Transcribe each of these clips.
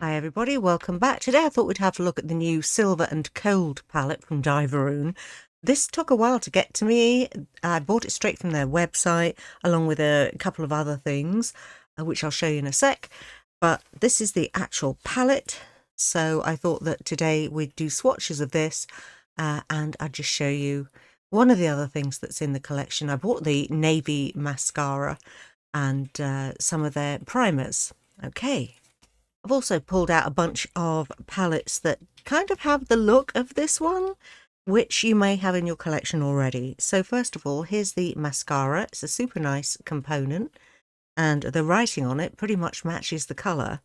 Hi everybody, welcome back. Today I thought we'd have a look at the new Silver and Cold palette from Dieverune. This took a while to get to me. I bought it straight from their website along with a couple of other things, which I'll show you in a sec. But this is the actual palette. So I thought that today we'd do swatches of this and I'd just show you one of the other things that's in the collection. I bought the navy mascara and some of their primers. Okay. I've also pulled out a bunch of palettes that kind of have the look of this one, which you may have in your collection already. So first of all, here's the mascara. It's a super nice component and the writing on it pretty much matches the colour.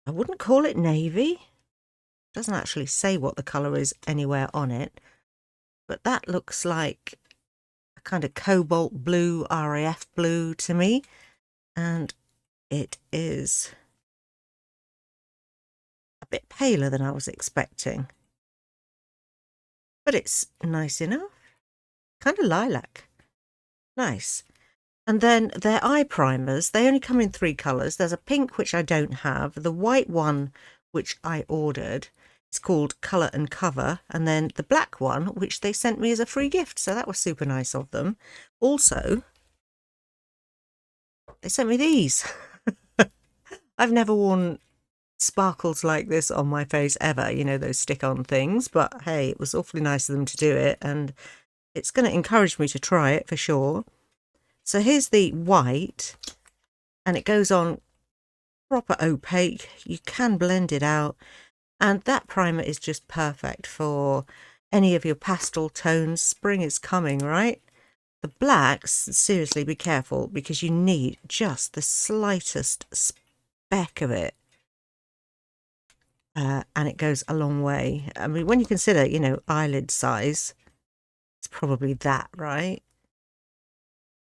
I wouldn't call it navy. It doesn't actually say what the colour is anywhere on it, but that looks like a kind of cobalt blue, RAF blue to me, and it is a bit paler than I was expecting, but it's nice enough. Kind of lilac. Nice. And then their eye primers, they only come in 3 colours. There's a pink, which I don't have. The white one, which I ordered, is called Colour and Cover. And then the black one, which they sent me as a free gift. So that was super nice of them. Also, they sent me these. I've never worn sparkles like this on my face ever, you know, those stick-on things. But hey, it was awfully nice of them to do it. And it's going to encourage me to try it for sure. So here's the white, and it goes on proper opaque. You can blend it out, and that primer is just perfect for any of your pastel tones. Spring is coming, right? The blacks, seriously be careful, because you need just the slightest speck of it, and it goes a long way. I mean, when you consider, you know, eyelid size, it's probably that, right?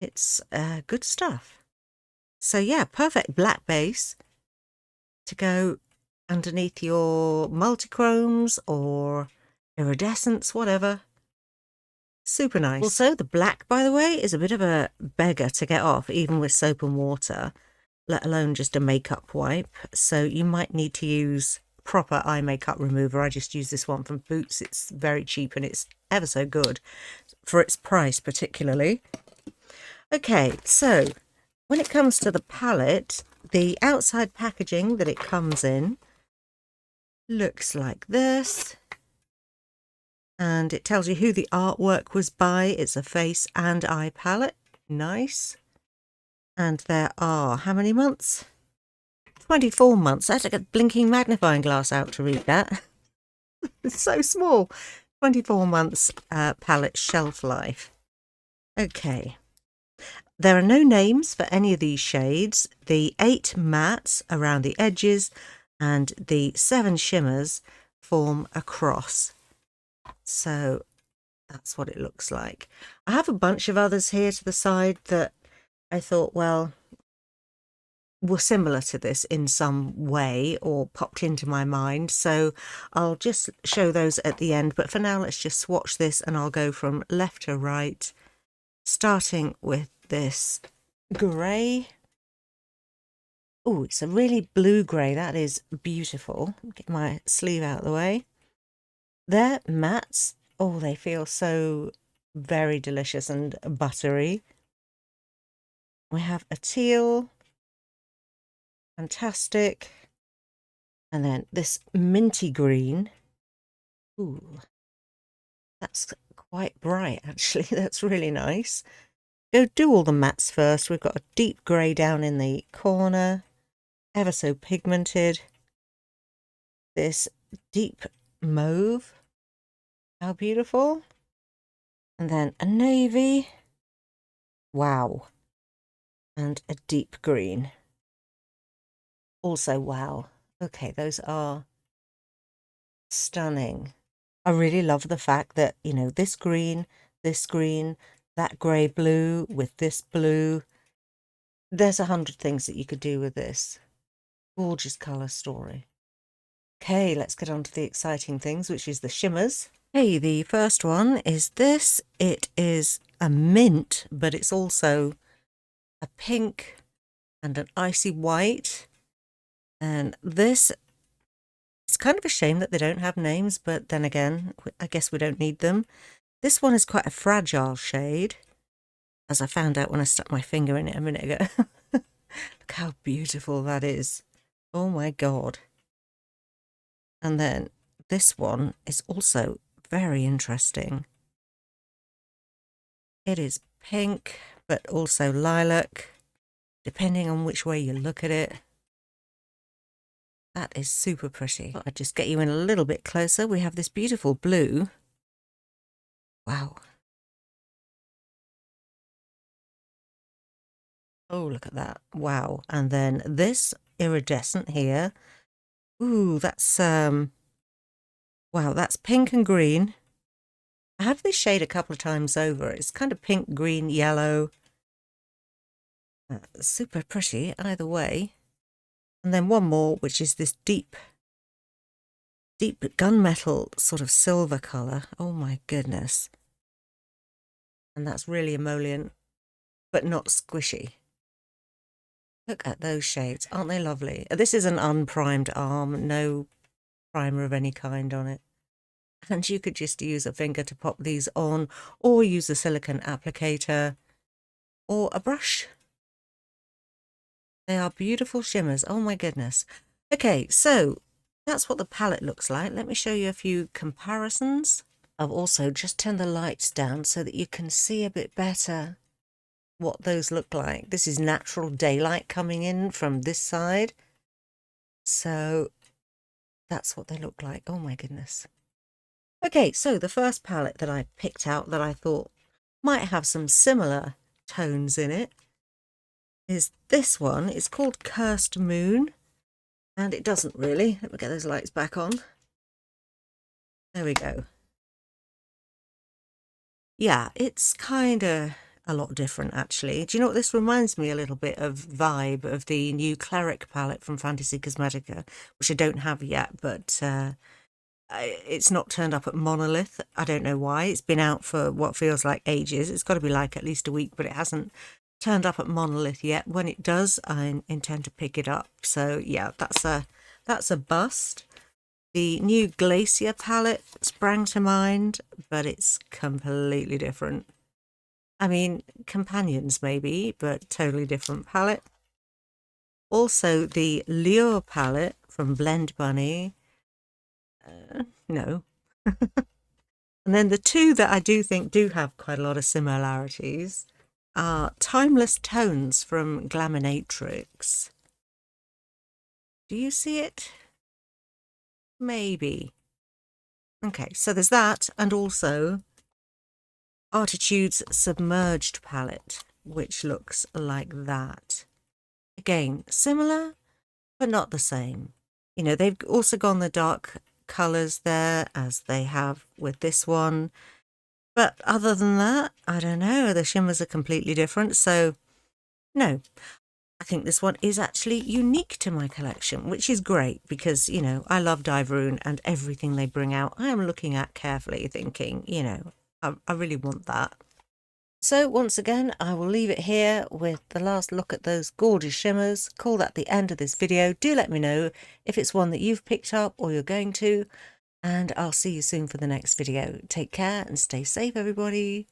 It's good stuff. So yeah, perfect black base to go underneath your multichromes or iridescence, whatever. Super nice. Also, the black, by the way, is a bit of a beggar to get off, even with soap and water, let alone just a makeup wipe. So you might need to use proper eye makeup remover. I just use this one from Boots. It's very cheap and it's ever so good for its price particularly. Okay, so when it comes to the palette, the outside packaging that it comes in looks like this. And it tells you who the artwork was by. It's a face and eye palette. Nice. And there are, how many months? 24 months. I had to get a blinking magnifying glass out to read that. It's so small. 24 months palette shelf life. Okay. There are no names for any of these shades. The 8 mattes around the edges and the 7 shimmers form a cross. So that's what it looks like. I have a bunch of others here to the side that I thought, well, were similar to this in some way or popped into my mind. So I'll just show those at the end. But for now, let's just swatch this and I'll go from left to right, starting with this grey. Oh, it's a really blue grey. That is beautiful. Get my sleeve out of the way. They're mattes. Oh, they feel so very delicious and buttery. We have a teal. Fantastic. And then this minty green. Ooh, that's quite bright, actually. That's really nice. Go do all the mattes first. We've got a deep grey down in the corner. Ever so pigmented. This deep mauve. How beautiful. And then a navy. Wow. And a deep green. Also, wow. Okay, those are stunning. I really love the fact that, you know, this green, that grey blue with this blue. There's 100 things that you could do with this. Gorgeous colour story. Okay, let's get on to the exciting things, which is the shimmers. Hey, the first one is this. It is a mint, but it's also a pink and an icy white. And this, it's kind of a shame that they don't have names, but then again, I guess we don't need them. This one is quite a fragile shade, as I found out when I stuck my finger in it a minute ago. Look how beautiful that is. Oh my God. And then this one is also very interesting. It is pink, but also lilac, depending on which way you look at it. That is super pretty. I'll just get you in a little bit closer. We have this beautiful blue. Wow. Oh, look at that. Wow. And then this iridescent here. Ooh, that's wow, that's pink and green. I have this shade a couple of times over. It's kind of pink, green, yellow. Super pretty either way. And then one more, which is this deep gunmetal sort of silver colour. Oh my goodness. And that's really emollient, but not squishy. Look at those shades. Aren't they lovely? This is an unprimed arm, no primer of any kind on it. And you could just use a finger to pop these on, or use a silicone applicator, or a brush. They are beautiful shimmers. Oh my goodness. Okay, so that's what the palette looks like. Let me show you a few comparisons. I've also just turned the lights down so that you can see a bit better what those look like. This is natural daylight coming in from this side. So that's what they look like. Oh my goodness. Okay, so the first palette that I picked out that I thought might have some similar tones in it is this one. It's called Cursed Moon, and it doesn't really. Let me get those lights back on. There we go. Yeah, it's kind of a lot different, actually. Do you know what this reminds me a little bit of vibe of the new Cleric palette from Fantasy Cosmetica, which I don't have yet, but it's not turned up at Monolith. I don't know why. It's been out for what feels like ages. It's got to be like at least a week, but it hasn't turned up at Monolith yet. When it does, I intend to pick it up. So yeah, that's a bust. The new Glacier palette sprang to mind, but it's completely different. I mean, companions maybe, but totally different palette. Also, the Lure palette from Blend Bunny. No. And then the two that I do think do have quite a lot of similarities are Timeless Tones from Glaminatrix. Do you see it? Maybe. Okay, so there's that, and also Artitude's Submerged palette, which looks like that. Again, similar, but not the same. You know, they've also gone the dark colours there, as they have with this one. But other than that, I don't know, the shimmers are completely different. So, no, I think this one is actually unique to my collection, which is great because, you know, I love Dieverune and everything they bring out, I am looking at carefully thinking, you know, I really want that. So once again, I will leave it here with the last look at those gorgeous shimmers. Call that the end of this video. Do let me know if it's one that you've picked up or you're going to, and I'll see you soon for the next video. Take care and stay safe, everybody.